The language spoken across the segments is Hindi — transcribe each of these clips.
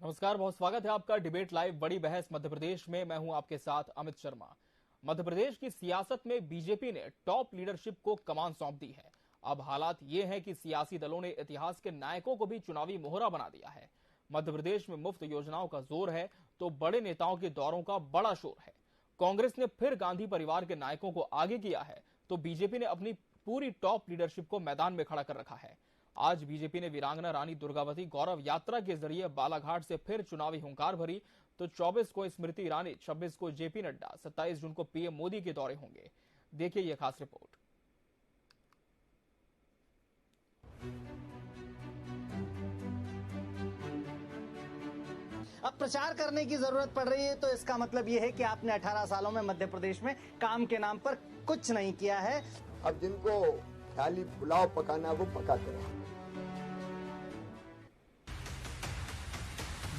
नमस्कार, बहुत स्वागत है आपका डिबेट लाइव बड़ी बहस मध्य प्रदेश में। मैं हूं आपके साथ अमित शर्मा। मध्य प्रदेश की सियासत में बीजेपी ने टॉप लीडरशिप को कमान सौंप दी है। अब हालात ये हैं कि सियासी दलों ने इतिहास के नायकों को भी चुनावी मोहरा बना दिया है। मध्य प्रदेश में मुफ्त योजनाओं का जोर है तो बड़े नेताओं के दौरों का बड़ा शोर है। कांग्रेस ने फिर गांधी परिवार के नायकों को आगे किया है तो बीजेपी ने अपनी पूरी टॉप लीडरशिप को मैदान में खड़ा कर रखा है। आज बीजेपी ने वीरांगना रानी दुर्गावती गौरव यात्रा के जरिए बालाघाट से फिर चुनावी हुंकार भरी तो 24 को स्मृति ईरानी, 26 को जेपी नड्डा, 27 जून को पीएम मोदी के दौरे होंगे। देखिए यह खास रिपोर्ट। अब प्रचार करने की जरूरत पड़ रही है तो इसका मतलब यह है कि आपने 18 सालों में मध्य प्रदेश में काम के नाम पर कुछ नहीं किया है। अब जिनको ख्याली पुलाव पकाना वो पकाते रहे।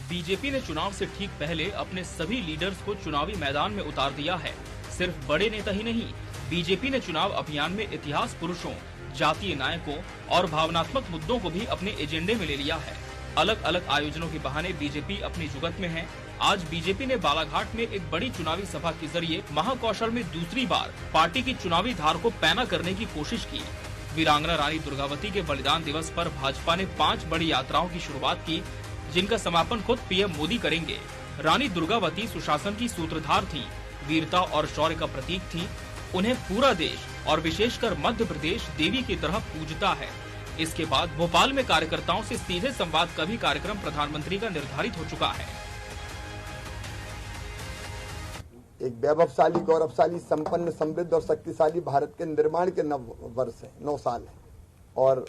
बीजेपी ने चुनाव से ठीक पहले अपने सभी लीडर्स को चुनावी मैदान में उतार दिया है। सिर्फ बड़े नेता ही नहीं, बीजेपी ने चुनाव अभियान में इतिहास पुरुषों, जातीय नायकों और भावनात्मक मुद्दों को भी अपने एजेंडे में ले लिया है। अलग अलग आयोजनों के बहाने बीजेपी अपनी जुगत में है। आज बीजेपी ने बालाघाट में एक बड़ी चुनावी सभा के जरिए महाकौशल में दूसरी बार पार्टी की चुनावी धार को पैना करने की कोशिश की। वीरांगना रानी दुर्गावती के बलिदान दिवस पर भाजपा ने 5 बड़ी यात्राओं की शुरुआत की, जिनका समापन खुद पीएम मोदी करेंगे। रानी दुर्गावती सुशासन की सूत्रधार थी, वीरता और शौर्य का प्रतीक थी। उन्हें पूरा देश और विशेषकर मध्य प्रदेश देवी की तरह पूजता है। इसके बाद भोपाल में कार्यकर्ताओं से सीधे संवाद का भी कार्यक्रम प्रधानमंत्री का निर्धारित हो चुका है। एक वैभवशाली, गौरवशाली, संपन्न, समृद्ध और शक्तिशाली भारत के निर्माण के 9 साल है और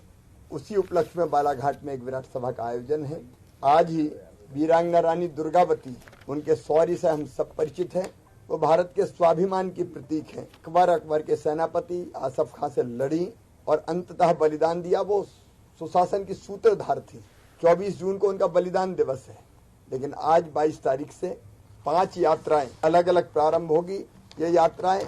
उसी उपलक्ष्य में बालाघाट में एक विराट सभा का आयोजन है। आज ही वीरांगना रानी दुर्गावती, उनके शौर्य से हम सब परिचित हैं। वो भारत के स्वाभिमान की प्रतीक हैं। अकबर के सेनापति आसफ खां से लड़ी और अंततः बलिदान दिया। वो सुशासन की सूत्रधार थी। 24 जून को उनका बलिदान दिवस है, लेकिन आज 22 तारीख से 5 यात्राएं अलग अलग प्रारंभ होगी। ये यात्राएं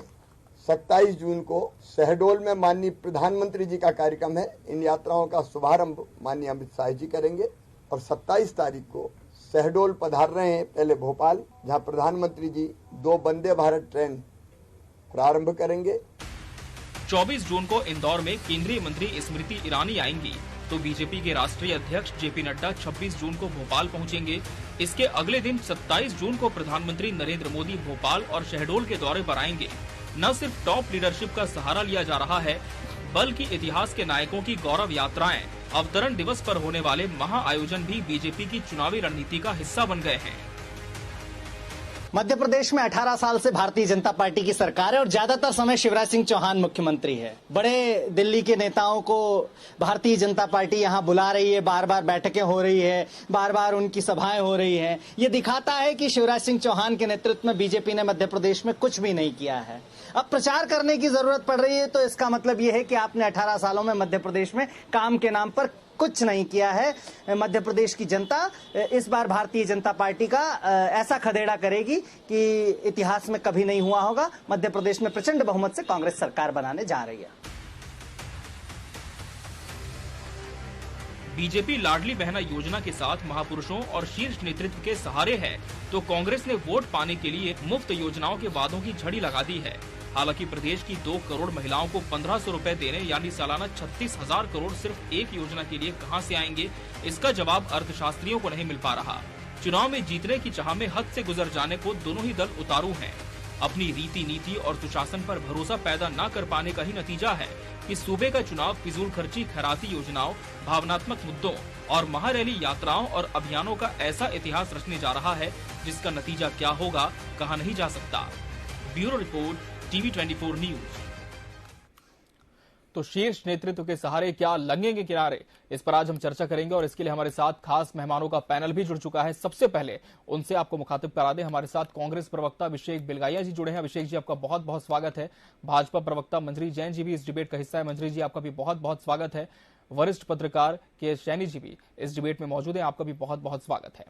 27 जून को शहडोल में माननीय प्रधानमंत्री जी का कार्यक्रम है। इन यात्राओं का शुभारंभ माननीय अमित शाह जी करेंगे और 27 तारीख को शहडोल पधार रहे हैं, पहले भोपाल, जहां प्रधानमंत्री जी 2 वंदे भारत ट्रेन प्रारंभ करेंगे। 24 जून को इंदौर में केंद्रीय मंत्री स्मृति ईरानी आएंगी तो बीजेपी के राष्ट्रीय अध्यक्ष जेपी नड्डा 26 जून को भोपाल पहुंचेंगे। इसके अगले दिन 27 जून को प्रधानमंत्री नरेंद्र मोदी भोपाल और शहडोल के दौरे पर आएंगे। न सिर्फ टॉप लीडरशिप का सहारा लिया जा रहा है, बल्कि इतिहास के नायकों की गौरव यात्राएं, अवतरण दिवस पर होने वाले महा आयोजन भी बीजेपी की चुनावी रणनीति का हिस्सा बन गए हैं। मध्य प्रदेश में 18 साल से भारतीय जनता पार्टी की सरकार है और ज्यादातर समय शिवराज सिंह चौहान मुख्यमंत्री है। बड़े दिल्ली के नेताओं को भारतीय जनता पार्टी यहां बुला रही है, बार बार बैठकें हो रही है, बार बार उनकी सभाएं हो रही है। ये दिखाता है कि शिवराज सिंह चौहान के नेतृत्व में बीजेपी ने मध्य प्रदेश में कुछ भी नहीं किया है। अब प्रचार करने की जरूरत पड़ रही है तो इसका मतलब यह है कि आपने 18 सालों में मध्य प्रदेश में काम के नाम पर कुछ नहीं किया है। मध्य प्रदेश की जनता इस बार भारतीय जनता पार्टी का ऐसा खदेड़ा करेगी कि इतिहास में कभी नहीं हुआ होगा। मध्य प्रदेश में प्रचंड बहुमत से कांग्रेस सरकार बनाने जा रही है। बीजेपी लाडली बहना योजना के साथ महापुरुषों और शीर्ष नेतृत्व के सहारे है तो कांग्रेस ने वोट पाने के लिए मुफ्त योजनाओं के वादों की झड़ी लगा दी है। हालांकि प्रदेश की 2 करोड़ महिलाओं को 1500 रुपए देने यानी सालाना 36,000 करोड़ सिर्फ एक योजना के लिए कहां से आएंगे, इसका जवाब अर्थशास्त्रियों को नहीं मिल पा रहा। चुनाव में जीतने की चाह में हद से गुजर जाने को दोनों ही दल उतारू हैं। अपनी रीति नीति और सुशासन पर भरोसा पैदा न कर पाने का ही नतीजा है कि सूबे का चुनाव फिजूल खर्ची, खैराती योजनाओं, भावनात्मक मुद्दों और महारैली यात्राओं और अभियानों का ऐसा इतिहास रचने जा रहा है जिसका नतीजा क्या होगा कहा नहीं जा सकता। Bureau report, TV 24 news. तो शीर्ष नेतृत्व के सहारे क्या लगेंगे किनारे, इस पर आज हम चर्चा करेंगे और इसके लिए हमारे साथ खास मेहमानों का पैनल भी जुड़ चुका है। सबसे पहले उनसे आपको मुखातिब करा दें। हमारे साथ कांग्रेस प्रवक्ता अभिषेक बिलगाइया जी जुड़े हैं। अभिषेक जी, आपका बहुत बहुत स्वागत है। भाजपा प्रवक्ता मंजरी जैन जी भी इस डिबेट का हिस्सा है। मंजरी जी, आपका भी बहुत बहुत स्वागत है। वरिष्ठ पत्रकार के सैनी जी भी इस डिबेट में मौजूद है, आपका भी बहुत बहुत स्वागत है।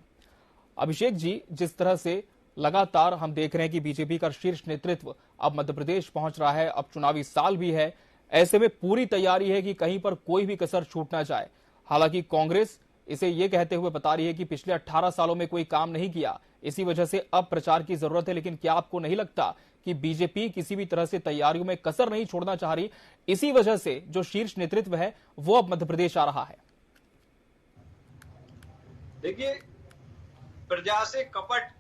अभिषेक जी, जिस तरह से लगातार हम देख रहे हैं कि बीजेपी का शीर्ष नेतृत्व अब मध्य प्रदेश पहुंच रहा है, अब चुनावी साल भी है, ऐसे में पूरी तैयारी है कि कहीं पर कोई भी कसर छूट ना जाए। हालांकि कांग्रेस इसे ये कहते हुए बता रही है कि पिछले 18 सालों में कोई काम नहीं किया, इसी वजह से अब प्रचार की जरूरत है। लेकिन क्या आपको नहीं लगता कि बीजेपी किसी भी तरह से तैयारियों में कसर नहीं छोड़ना चाह रही, इसी वजह से जो शीर्ष नेतृत्व है वो अब मध्य प्रदेश आ रहा है? देखिए, प्रजा से कपट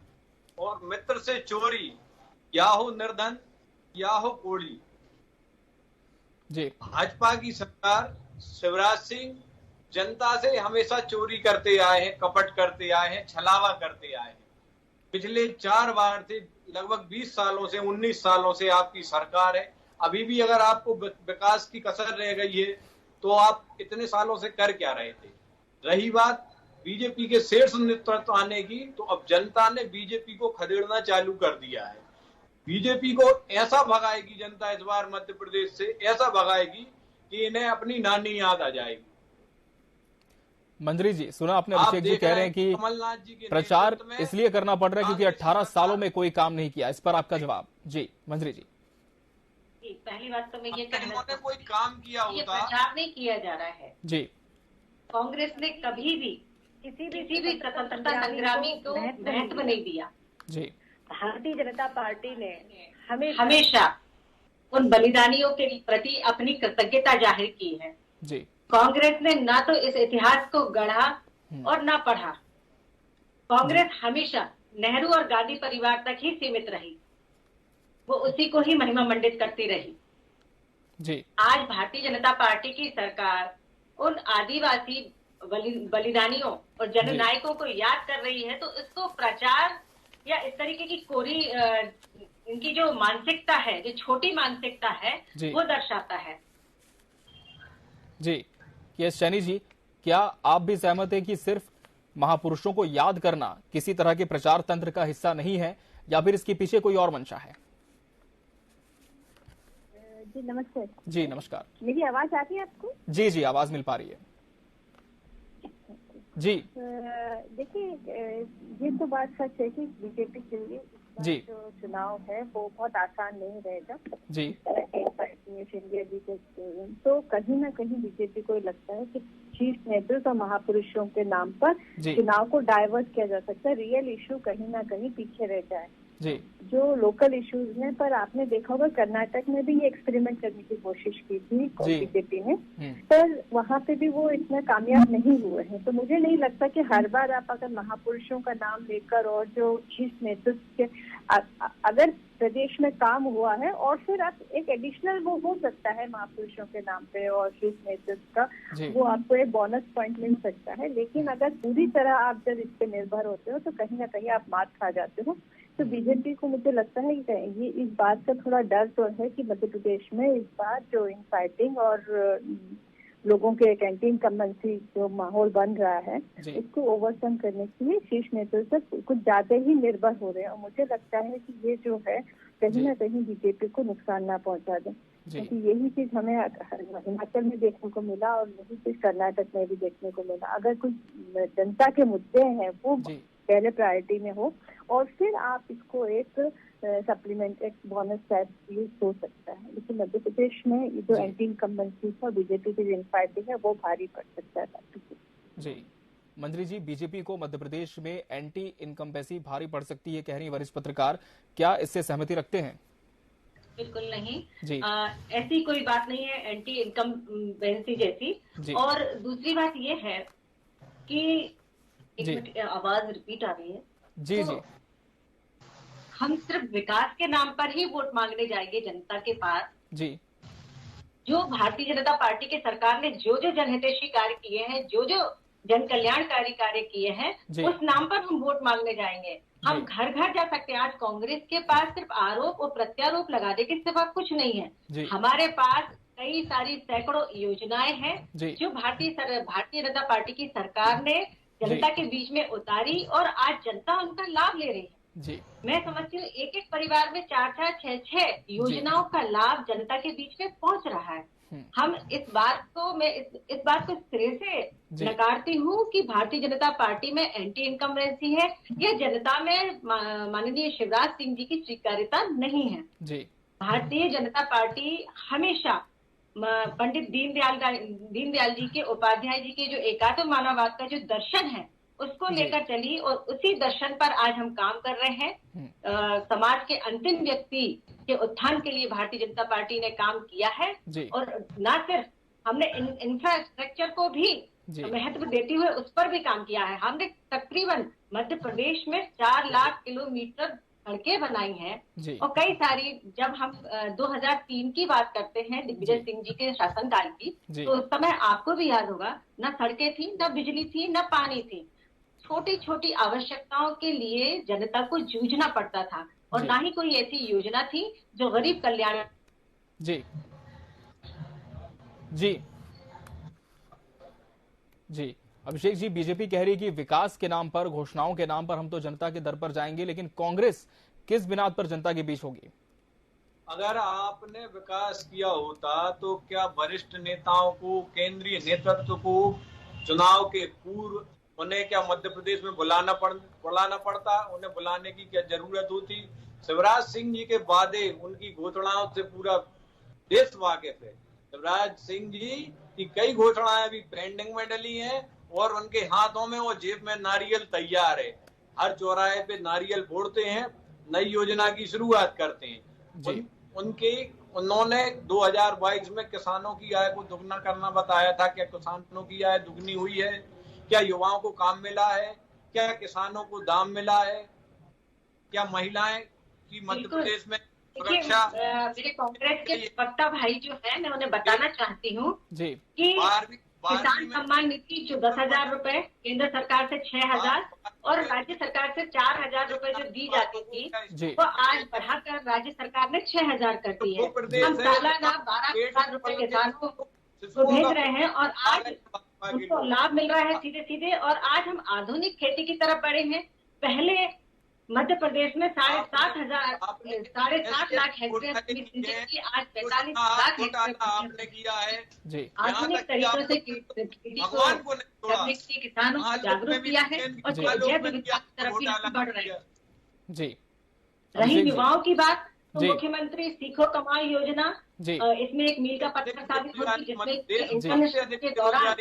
और मित्र से चोरी, या हो निर्धन या हो कोड़ी। जी, भाजपा की सरकार, शिवराज सिंह जनता से हमेशा चोरी करते आए हैं, कपट करते आए हैं, छलावा करते आए हैं। पिछले 4 बार से लगभग 20 सालों से 19 सालों से आपकी सरकार है। अभी भी अगर आपको विकास की कसर रह गई है तो आप इतने सालों से कर क्या रहे थे? रही बात बीजेपी के शीर्ष नेतृत्व आने की, तो अब जनता ने बीजेपी को खदेड़ना चालू कर दिया है। बीजेपी को ऐसा भगाएगी जनता इस बार मध्य प्रदेश से, ऐसा भगाएगी कि इन्हें अपनी नानी याद आ जाएगी। मंत्री जी, सुना आपने, अभिषेक जी कह रहे हैं कि कमलनाथ जी के प्रचार इसलिए करना पड़ रहा है क्योंकि 18 सालों में कोई काम नहीं किया। इस पर आपका जवाब? जी मंत्री जी। पहली बात तो मैं ये कहना इन्होंने कोई काम किया ये होता, प्रचार नहीं किया जा रहा है। जी, कांग्रेस ने कभी भी किसी भी स्वतंत्रता संग्रामी को महत्व नहीं दिया। जी, भारतीय जनता पार्टी ने हमेशा उन बलिदानियों के प्रति अपनी कृतज्ञता जाहिर की है। जी, कांग्रेस ने ना तो इस इतिहास को गढ़ा और ना पढ़ा। कांग्रेस हमेशा नेहरू और गांधी परिवार तक ही सीमित रही, वो उसी को ही महिमा मंडित करती रही। जी, आज भारतीय जनता पार्टी की सरकार उन आदिवासी बलिदानियों और जननायकों को याद कर रही है, तो इसको प्रचार या इस तरीके की कोरी इनकी जो मानसिकता है, जो छोटी मानसिकता है, वो दर्शाता है। जी, यस सैनी जी, क्या आप भी सहमत हैं कि सिर्फ महापुरुषों को याद करना किसी तरह के प्रचार तंत्र का हिस्सा नहीं है, या फिर इसके पीछे कोई और मंशा है? जी नमस्ते। जी नमस्कार। मेरी आवाज आती है आपको? जी जी, आवाज मिल पा रही है जी। देखिए, ये तो बात सच है कि बीजेपी के लिए जी जो चुनाव है वो बहुत आसान नहीं रहेगा जी। इंडिया जीते तो कहीं ना कहीं बीजेपी को लगता है कि शीर्ष नेतृत्व और महापुरुषों के नाम पर चुनाव को डाइवर्ट किया जा सकता है, रियल इशू कहीं ना कहीं पीछे रह जाए। जी, जो लोकल इश्यूज हैं, पर आपने देखा होगा कर्नाटक में भी ये एक्सपेरिमेंट करने की कोशिश की थी बीजेपी ने, पर वहाँ पे भी वो इतना कामयाब नहीं हुए हैं। तो मुझे नहीं लगता कि हर बार आप अगर महापुरुषों का नाम लेकर और जो शीर्ष नेतृत्व के अगर प्रदेश में काम हुआ है और फिर आप एक एडिशनल वो हो सकता है महापुरुषों के नाम पे और शीर्ष नेतृत्व का, वो आपको एक बोनस पॉइंट मिल सकता है। लेकिन अगर पूरी तरह आप जब इस पे निर्भर होते हो तो कहीं ना कहीं आप मात खा जाते हो। तो बीजेपी को मुझे लगता है कि ये इस बात का थोड़ा डर तो है कि मध्य प्रदेश में इस बार जो इनफाइटिंग और लोगों के एक एंटी इनकम्बेंसी जो माहौल बन रहा है, इसको ओवरकम करने के लिए शीर्ष नेतृत्व कुछ ज्यादा ही निर्भर हो रहे हैं। और मुझे लगता है कि ये जो है कहीं ना कहीं बीजेपी को नुकसान ना पहुंचा दे, क्योंकि यही चीज हमें हिमाचल में देखने को मिला और यही चीज कर्नाटक में भी देखने को मिला। अगर कुछ जनता के मुद्दे हैं वो पहले प्रायोरिटी में हो और फिर आप इसको एक सप्लीमेंट, एक बोनस टाइप यूज हो सकता है। लेकिन मध्य प्रदेश में ये जो एंटी इनकम्बेंसी और बीजेपी की जो इनफाइटिंग है वो भारी पड़ सकता है। जी मंत्री जी, बीजेपी को मध्य प्रदेश में एंटी इनकम्बेंसी भारी पड़ सकती है, कह रही वरिष्ठ पत्रकार, क्या इससे सहमति रखते हैं? बिल्कुल नहीं जी। ऐसी कोई बात नहीं है एंटी इनकम्बेंसी जैसी। और दूसरी बात ये है कि एक मिनट, आवाज रिपीट आ रही है। जी तो जी। हम सिर्फ विकास के नाम पर ही वोट मांगने जाएंगे जनता के पास? जी। जो भारतीय जनता पार्टी की सरकार ने जो जो जनहितैषी कार्य किए हैं, जो जो जन कल्याणकारी कार्य किए हैं, उस नाम पर हम वोट मांगने जाएंगे। हम घर घर जा सकते हैं। आज कांग्रेस के पास सिर्फ आरोप और प्रत्यारोप लगाने के सिवा कुछ नहीं है। हमारे पास कई सारी सैकड़ों योजनाएं हैं जो भारतीय जनता पार्टी की सरकार ने जनता के बीच में उतारी और आज जनता उनका लाभ ले रही है। मैं समझती हूँ एक एक परिवार में 4-4, 6-6 योजनाओं का लाभ जनता के बीच में पहुंच रहा है। हम इस बात को सिरे से नकारती हूँ कि भारतीय जनता पार्टी में एंटी इनकम्बेंसी है या जनता में माननीय शिवराज सिंह जी की स्वीकार्यता नहीं है। भारतीय जनता पार्टी हमेशा पंडित दीनदयाल जी के, उपाध्याय जी के जो एकात्म मानववाद का जो दर्शन है उसको लेकर चली, और उसी दर्शन पर आज हम काम कर रहे हैं। समाज के अंतिम व्यक्ति के उत्थान के लिए भारतीय जनता पार्टी ने काम किया है, और न सिर्फ हमने इंफ्रास्ट्रक्चर को भी महत्व देते हुए उस पर भी काम किया है। हमने तकरीबन मध्य प्रदेश में 4 लाख किलोमीटर सड़कें बनाई हैं, और कई सारी, जब हम 2003 की बात करते हैं दिग्विजय सिंह जी के शासनकाल की, तो उस समय आपको भी याद होगा, न सड़कें थी, न बिजली थी, न पानी थी। छोटी छोटी आवश्यकताओं के लिए जनता को जूझना पड़ता था, और ना ही कोई ऐसी योजना थी जो गरीब कल्याण। जी अभिषेक जी, बीजेपी कह रही है कि विकास के नाम पर, घोषणाओं के नाम पर हम तो जनता के दर पर जाएंगे, लेकिन कांग्रेस किस बिनाद पर जनता के बीच होगी? अगर आपने विकास किया होता तो क्या वरिष्ठ नेताओं को, केंद्रीय नेतृत्व को चुनाव के पूर्व उन्हें क्या मध्य प्रदेश में बुलाना पड़ता? उन्हें बुलाने की क्या जरूरत होती? शिवराज सिंह जी के वादे, उनकी घोषणाओं से पूरा देश वाकिफ है। शिवराज सिंह जी की कई घोषणाएं अभी पेंडिंग में डली हैं, और उनके हाथों में और जेब में नारियल तैयार है। हर चौराहे पे नारियल फोड़ते हैं, नई योजना की शुरुआत करते हैं। उन्होंने 2022 में किसानों की आय को दुगना करना बताया था। क्या किसानों की आय दुगनी हुई है? क्या युवाओं को काम मिला है? क्या किसानों को दाम मिला है? क्या महिलाएं की मध्य प्रदेश में सुरक्षा? मेरे कांग्रेस के प्रवक्ता भाई जो है, मैं उन्हें बताना चाहती हूँ कि किसान सम्मान निधि जो 10,000 रुपए, केंद्र सरकार से 6,000 और राज्य सरकार से 4,000 रुपए जो दी जाती थी, वो आज बढ़ाकर राज्य सरकार ने 6,000 कर दी है। हम सालाना 12,000 रुपए किसानों को भेज रहे हैं, और आज उनको लाभ मिल रहा है सीधे सीधे। और आज हम आधुनिक खेती की तरफ बढ़े हैं। पहले मध्य प्रदेश में 7.5 लाख हेक्टेयर सिंचाई की, आज 45 लाख हेक्टेयर आपने किया है। आधुनिक तरीकों से खेती को करने के लिए किसानों को जागरूक किया है, और जैव विविधता की तरफ भी हम बढ़ रहे हैं। रही युवाओं की बात, तो मुख्यमंत्री सीखो कमाओ योजना, इसमें एक मील का पत्थर साबित होगी, जिसमें इंटरनेट के दौरान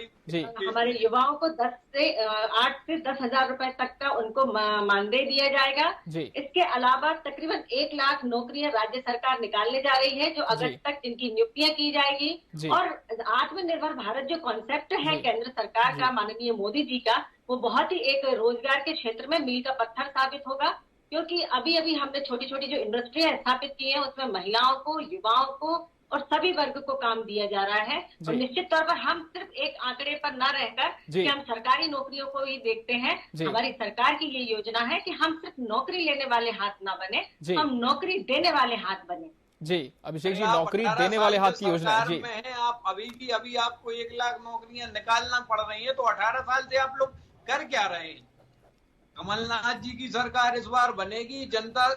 हमारे युवाओं को 8 से 10,000 रुपए तक का उनको मानदेय दिया जाएगा। इसके अलावा तकरीबन 1 लाख नौकरियां राज्य सरकार निकालने जा रही है, जो अगस्त तक जिनकी नियुक्तियां की जाएगी। और आत्मनिर्भर भारत जो कॉन्सेप्ट है केंद्र सरकार का, माननीय मोदी जी का, वो बहुत ही एक रोजगार के क्षेत्र में मील का पत्थर साबित होगा। क्योंकि अभी हमने छोटी छोटी जो इंडस्ट्रियां स्थापित की है, उसमें महिलाओं को, युवाओं को और सभी वर्ग को काम दिया जा रहा है। और निश्चित तौर पर हम सिर्फ एक आंकड़े पर न रहकर कि हम सरकारी नौकरियों को ही देखते हैं। हमारी सरकार की ये योजना है कि हम सिर्फ नौकरी लेने वाले हाथ न बने, हम नौकरी देने वाले हाथ बने। जी अभिषेक जी, नौकरी देने वाले हाथ की योजना है। आप अभी आपको 1 लाख नौकरियां निकालना पड़ रही है, तो 18 साल से आप लोग कर क्या रहे हैं? कमलनाथ जी की सरकार इस बार बनेगी, जनता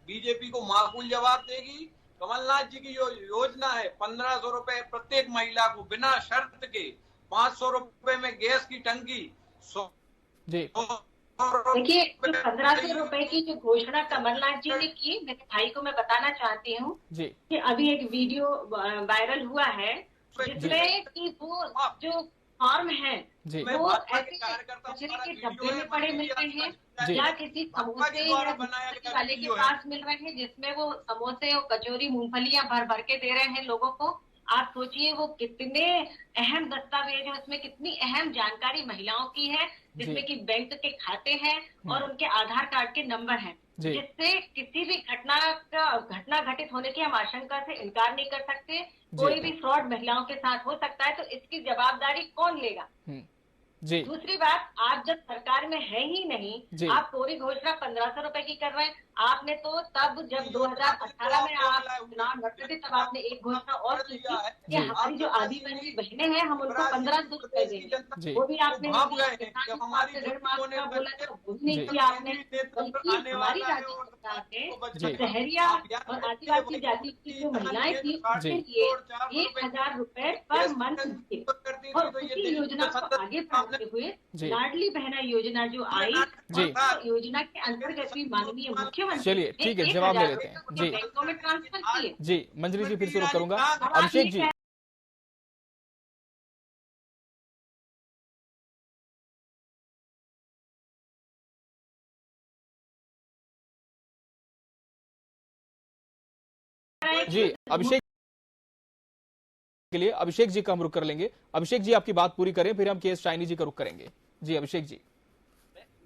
बीजेपी को माकूल जवाब देगी। कमलनाथ जी की जो योजना है 1500 रुपए प्रत्येक महिला को बिना शर्त के, 500 रुपए में गैस की टंकी। देखिए, 1500 रुपए की जो घोषणा कमलनाथ जी ने की, मेरे भाई को मैं बताना चाहती हूँ कि अभी एक वीडियो वायरल हुआ है, जिसमें कि वो जो फॉर्म है वो ऐसे कचरे के डब्बे में पड़े मिल रहे हैं, या किसी समोसे या वाले के पास मिल रहे हैं, जिसमें वो समोसे और कचौरी मूंगफलियां भर भर के दे रहे हैं लोगों को। आप सोचिए वो कितने अहम दस्तावेज है, उसमें कितनी अहम जानकारी महिलाओं की है, जिसमें कि बैंक के खाते हैं और उनके आधार कार्ड के नंबर हैं, जिससे किसी भी घटना घटित होने की हम आशंका से इनकार नहीं कर सकते। कोई भी फ्रॉड महिलाओं के साथ हो सकता है, तो इसकी जवाबदारी कौन लेगा? दूसरी बात, आप जब सरकार में है ही नहीं, आप पूरी घोषणा 1500 रुपए की कर रहे हैं। आपने तो तब जब 2018 में आप चुनाव लड़ते थे, तब आपने एक घोषणा और की थी कि हमारी जो आदिवासी बहनें हैं, हम उनको 1500 रुपए देंगे। वो भी आपने ऋण माफ का बोला था, वो भी नहीं किया आपने। बल्कि हमारी राज्य सरकार ने शहरिया और आदिवासी जाति की जो महिलाएं थी, उनके लिए 1,000 रुपए पर मंथ दिए, और उसी योजना को आगे बढ़ाते हुए लाडली बहना योजना जो आई, योजना के अंतर्गत भी माननीय मुख्यमंत्री, चलिए ठीक है, जवाब ले लेते हैं। जी बैंकों में ट्रांसफर किए। जी मंजरी जी, फिर शुरू करूंगा। अभिषेक जी, जी अभिषेक के लिए अभिषेक जी का हम रुख कर लेंगे। अभिषेक जी आपकी बात पूरी करें, फिर हम के एस शाइनी जी का रुख करेंगे। जी अभिषेक जी।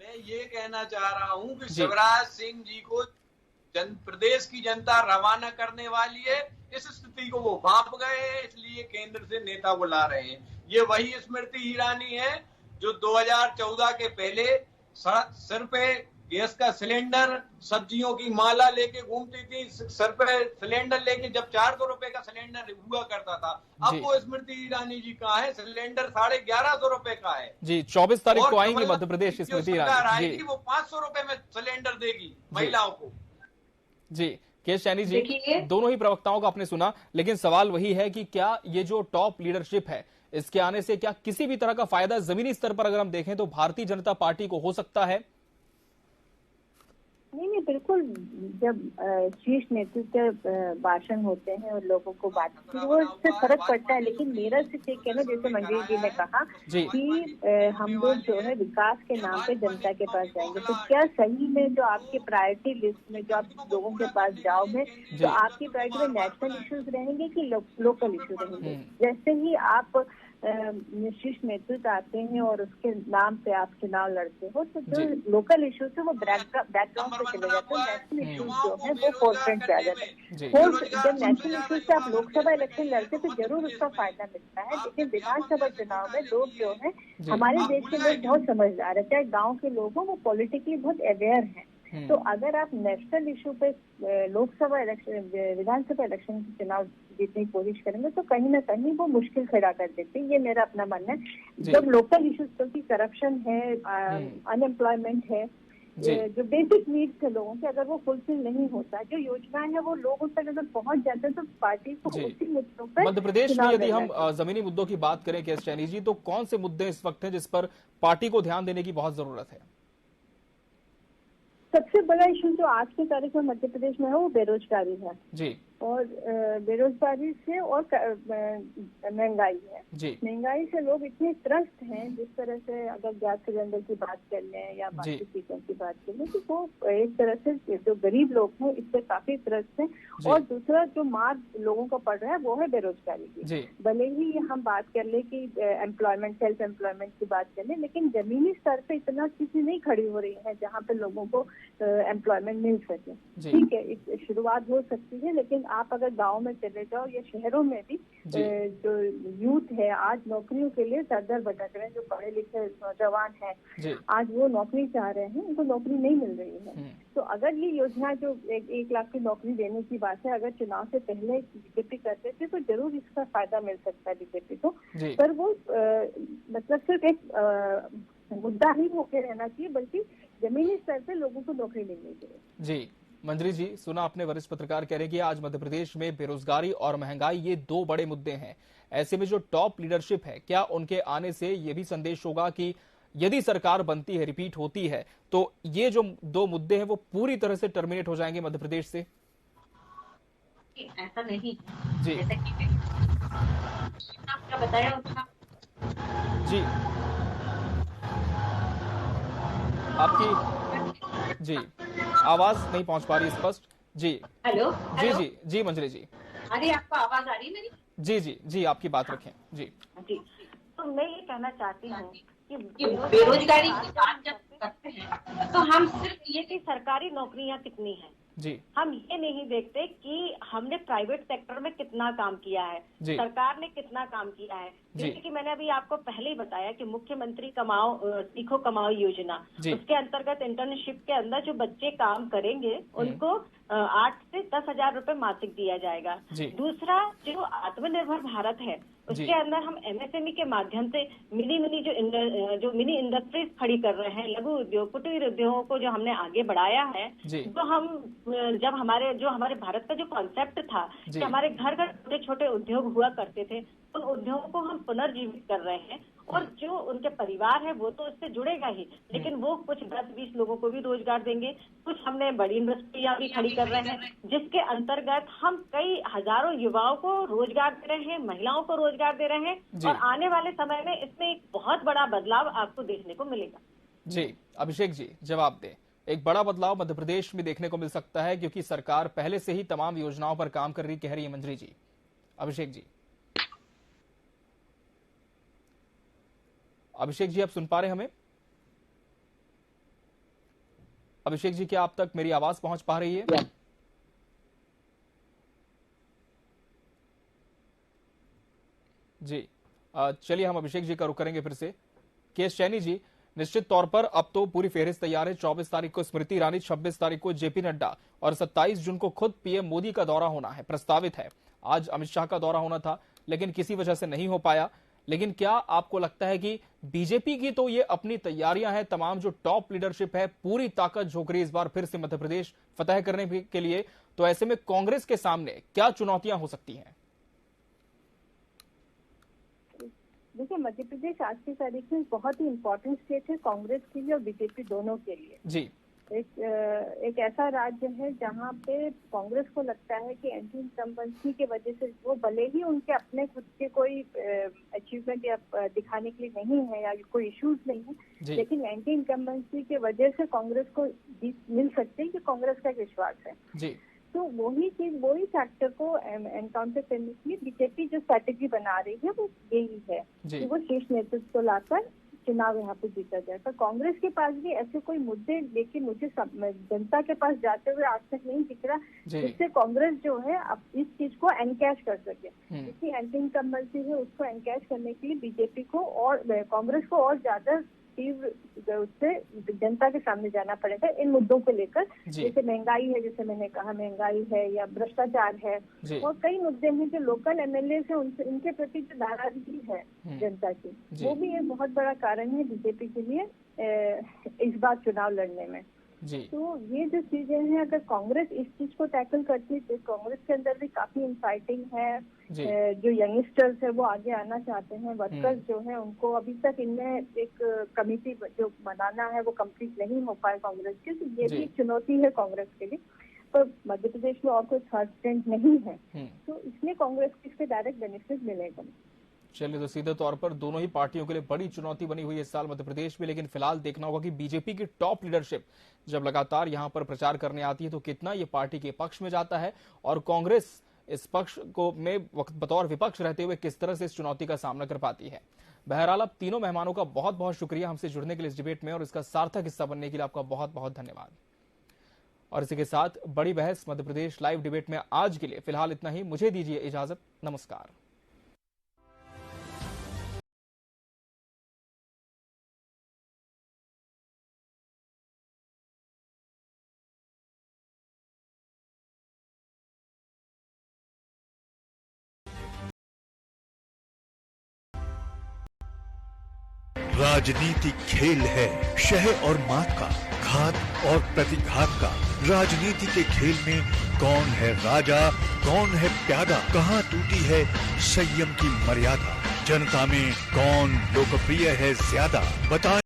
मैं ये कहना चाह रहा हूं कि शिवराज सिंह जी को प्रदेश की जनता रवाना करने वाली है, इस स्थिति को वो भांप गए हैं, इसलिए केंद्र से नेता बुला रहे हैं। ये वही स्मृति ईरानी है जो 2014 के पहले सर पे गैस का सिलेंडर, सब्जियों की माला लेके घूमती थी, सर पे सिलेंडर लेके, जब 400 रुपए का सिलेंडर हुआ करता था। अब वो स्मृति ईरानी जी कहाँ है? सिलेंडर 1150 रुपए का है जी। 24 तारीख को आएंगे मध्य प्रदेश स्मृति ईरानी जी। वो 500 रुपए में सिलेंडर देगी महिलाओं को जी। के एस शाइनी जी, दोनों ही प्रवक्ताओं का आपने सुना, लेकिन सवाल वही है कि क्या ये जो टॉप लीडरशिप है, इसके आने से क्या किसी भी तरह का फायदा जमीनी स्तर पर अगर हम देखें तो भारतीय जनता पार्टी को हो सकता है? नहीं, बिल्कुल। जब शीर्ष नेतृत्व भाषण होते हैं और लोगों को बात वो इससे फर्क पड़ता है। लेकिन मेरा सिर्फ एक कहना, जैसे मंजूर जी ने कहा कि हम लोग जो है विकास के नाम पे जनता के पास जाएंगे, तो क्या सही में जो आपकी प्रायोरिटी लिस्ट में जो आप लोगों के पास जाओगे तो आपकी प्रायोरिटी में नेशनल इश्यूज रहेंगे कि लोकल इश्यू रहेंगे? जैसे ही आप शीर्ष नेतृत्व आते हैं और उसके नाम पे आप चुनाव लड़ते हो, तो जो लोकल इश्यूज है वो बैकग्राउंड पे चले जाते हैं, नेशनल इश्यूज जो है वो फोरफ्रंट पे आ जाते हैं। जब नेशनल इश्यूज से आप लोकसभा इलेक्शन लड़ते तो जरूर उसका फायदा मिलता है, लेकिन विधानसभा चुनाव में लोग जो है, हमारे देश के लोग बहुत समझदार है, चाहे गाँव के लोग हों, वो पॉलिटिकली बहुत अवेयर है। तो अगर आप नेशनल इशू पे लोकसभा इलेक्शन, विधानसभा इलेक्शन के चुनाव जीतने की कोशिश करेंगे तो कहीं ना कहीं वो मुश्किल खड़ा कर देते हैं। ये मेरा अपना मानना है। जब लोकल इश्यूज, क्योंकि करप्शन है, अनएम्प्लॉयमेंट है, जो बेसिक नीड्स है लोगों के, अगर वो फुलफिल नहीं होता, जो योजनाएं हैं वो लोगों तक अगर पहुंच जाते हैं, तो पार्टी को उसी मुद्दों पर मध्य प्रदेश में यदि हम जमीनी मुद्दों की बात करें के एस शाइनी जी, तो कौन से मुद्दे इस वक्त हैं जिस पर पार्टी को ध्यान देने की बहुत जरूरत है? सबसे बड़ा इशू जो आज की तारीख में मध्य प्रदेश में है वो बेरोजगारी है जी। और बेरोजगारी से और महंगाई है जी। महंगाई से लोग इतने त्रस्त हैं, जिस तरह से अगर गैस सिलेंडर की बात कर लें या बाकी चीजों की बात कर लें, तो वो एक तरह से जो गरीब लोग हैं इससे काफी त्रस्त हैं। और दूसरा जो मार लोगों को पड़ रहा है वो है बेरोजगारी की। भले ही हम बात कर ले कि एम्प्लॉयमेंट, सेल्फ एम्प्लॉयमेंट की बात कर ले, लेकिन जमीनी स्तर पे इतना चीजें नहीं खड़ी हो रही है जहाँ पे लोगों को एम्प्लॉयमेंट मिल सके। ठीक है, शुरुआत हो सकती है, लेकिन आप अगर गांव में चले जाओ या शहरों में भी जो यूथ है आज नौकरियों के लिए दर भटक रहे हैं, जो पढ़े लिखे नौजवान हैं आज वो नौकरी चाह रहे हैं, उनको नौकरी नहीं मिल रही है। तो अगर ये योजना जो 1 लाख की नौकरी देने की बात है, अगर चुनाव से पहले बीजेपी करते थे तो जरूर इसका फायदा मिल सकता है बीजेपी को, पर वो मतलब सिर्फ एक मुद्दा ही होके रहना चाहिए, बल्कि जमीनी स्तर पे लोगों को नौकरी मिलनी चाहिए। जी मंजरी जी, सुना आपने, वरिष्ठ पत्रकार कह रहे हैं कि आज मध्य प्रदेश में बेरोजगारी और महंगाई ये 2 बड़े मुद्दे हैं। ऐसे में जो टॉप लीडरशिप है, क्या उनके आने से ये भी संदेश होगा कि यदि सरकार बनती है, रिपीट होती है, तो ये जो 2 मुद्दे हैं वो पूरी तरह से टर्मिनेट हो जाएंगे मध्य प्रदेश से? ऐसा नहीं जी, आपने बताया उसका जी आपकी जी आवाज नहीं पहुंच पा रही स्पष्ट। जी हेलो जी मंजरी जी, अरे आपको आवाज आ रही है मेरी? जी आपकी बात रखें। जी तो मैं ये कहना चाहती हूँ कि बेरोजगारी की बात जब करते हैं तो हम सिर्फ ये कि सरकारी नौकरियां कितनी हैं जी, हम ये नहीं देखते कि हमने प्राइवेट सेक्टर में कितना काम किया है, सरकार ने कितना काम किया है। जैसे कि मैंने अभी आपको पहले ही बताया कि मुख्यमंत्री सीखो कमाओ योजना, उसके अंतर्गत इंटर्नशिप के अंदर जो बच्चे काम करेंगे उनको 8 से 10 हजार रुपए मासिक दिया जाएगा। दूसरा जो आत्मनिर्भर भारत है उसके अंदर हम MSME के माध्यम से जो मिनी इंडस्ट्रीज खड़ी कर रहे हैं, लघु उद्योग, कुटीर उद्योगों को जो हमने आगे बढ़ाया है, तो हम जब हमारे भारत का जो कॉन्सेप्ट था कि हमारे घर घर छोटे छोटे उद्योग हुआ करते थे, उन उद्योगों को हम पुनर्जीवित कर रहे हैं। और जो उनके परिवार है वो तो उससे जुड़ेगा ही, लेकिन वो कुछ 10-20 लोगों को भी रोजगार देंगे। कुछ हमने बड़ी इंडस्ट्रियां भी खड़ी कर रहे हैं जिसके अंतर्गत हम कई हजारों युवाओं को रोजगार दे रहे हैं, महिलाओं को रोजगार दे रहे हैं, और आने वाले समय में इसमें एक बहुत बड़ा बदलाव आपको देखने को मिलेगा। जी अभिषेक जी जवाब दें, एक बड़ा बदलाव मध्य प्रदेश में देखने को मिल सकता है, क्योंकि सरकार पहले से ही तमाम योजनाओं पर काम कर रही, कह रही है मंजरी जी। अभिषेक जी, आप सुन पा रहे हैं हमें? अभिषेक जी, क्या आप तक मेरी आवाज पहुंच पा रही है? जी, चलिए हम अभिषेक जी का रुख करेंगे फिर से। केएस सैनी जी, निश्चित तौर पर अब तो पूरी फेहरिस्त तैयार है। 24 तारीख को स्मृति ईरानी, 26 तारीख को जेपी नड्डा और 27 जून को खुद पीएम मोदी का दौरा होना है, प्रस्तावित है। आज अमित शाह का दौरा होना था, लेकिन किसी वजह से नहीं हो पाया। लेकिन क्या आपको लगता है कि बीजेपी की तो ये अपनी तैयारियां हैं, तमाम जो टॉप लीडरशिप है पूरी ताकत झोंक रही इस बार फिर से मध्य प्रदेश फतह करने के लिए, तो ऐसे में कांग्रेस के सामने क्या चुनौतियां हो सकती हैं? देखिए, मध्य प्रदेश आज की तारीख में बहुत ही इम्पोर्टेंट स्टेट है कांग्रेस के लिए और बीजेपी दोनों के लिए। जी, एक ऐसा राज्य है जहाँ पे कांग्रेस को लगता है कि एंटी इनकम्बेंसी की वजह से वो भले ही उनके अपने खुद के कोई अचीवमेंट या दिखाने के लिए नहीं है या कोई इश्यूज नहीं है, लेकिन एंटी इनकम्बेंसी की वजह से कांग्रेस को मिल सकते हैं कि कांग्रेस का एक विश्वास है। जी, तो वही फैक्टर को एनकाउंटर करने के लिए बीजेपी जो स्ट्रैटेजी बना रही है वो यही है कि वो शीर्ष नेतृत्व को लाकर चुनाव यहाँ पे जीता जाए। पर कांग्रेस के पास भी ऐसे कोई मुद्दे लेकिन मुझे जनता के पास जाते हुए आज तक नहीं दिख रहा जिससे कांग्रेस जो है अब इस चीज को एनकैश कर सके। जिसकी एंटी इनकम्बेंसी है उसको एनकैश करने के लिए बीजेपी को और कांग्रेस को और ज्यादा तीव्र उससे जनता के सामने जाना पड़ेगा इन मुद्दों को लेकर। जैसे महंगाई है, जैसे मैंने कहा महंगाई है, या भ्रष्टाचार है, और कई मुद्दे हैं जो लोकल एमएलए से उनके प्रति जो नाराजगी है जनता की, वो भी एक बहुत बड़ा कारण है बीजेपी के लिए इस बार चुनाव लड़ने में। तो ये जो चीजें हैं, अगर कांग्रेस इस चीज को टैकल करती है तो कांग्रेस के अंदर भी काफी इनफाइटिंग है। जो यंगस्टर्स है वो आगे आना चाहते हैं, वर्कर्स जो है उनको अभी तक इनमें एक कमेटी जो बनाना है वो कंप्लीट नहीं हो पाए कांग्रेस के, तो ये भी एक चुनौती है कांग्रेस के लिए। पर मध्य प्रदेश में और कोई थर्ड स्टैंड नहीं है, तो इसमें कांग्रेस को इससे डायरेक्ट बेनिफिट मिलेगा। चलिए, तो सीधे तौर पर दोनों ही पार्टियों के लिए बड़ी चुनौती बनी हुई है इस साल मध्य प्रदेश में। लेकिन फिलहाल देखना होगा कि बीजेपी की टॉप लीडरशिप जब लगातार यहां पर प्रचार करने आती है तो कितना ये पार्टी के पक्ष में जाता है, और कांग्रेस इस पक्ष को में बतौर विपक्ष रहते हुए किस तरह से इस चुनौती का सामना कर पाती है। बहरहाल, अब तीनों मेहमानों का बहुत बहुत शुक्रिया हमसे जुड़ने के लिए इस डिबेट में, और इसका सार्थक हिस्सा बनने के लिए आपका बहुत बहुत धन्यवाद। और इसी के साथ बड़ी बहस मध्य प्रदेश लाइव डिबेट में आज के लिए फिलहाल इतना ही। मुझे दीजिए इजाजत, नमस्कार। राजनीति खेल है शह और मात का, घात और प्रतिघात का। राजनीति के खेल में कौन है राजा, कौन है प्यादा, कहां टूटी है संयम की मर्यादा, जनता में कौन लोकप्रिय है ज्यादा, बताएं।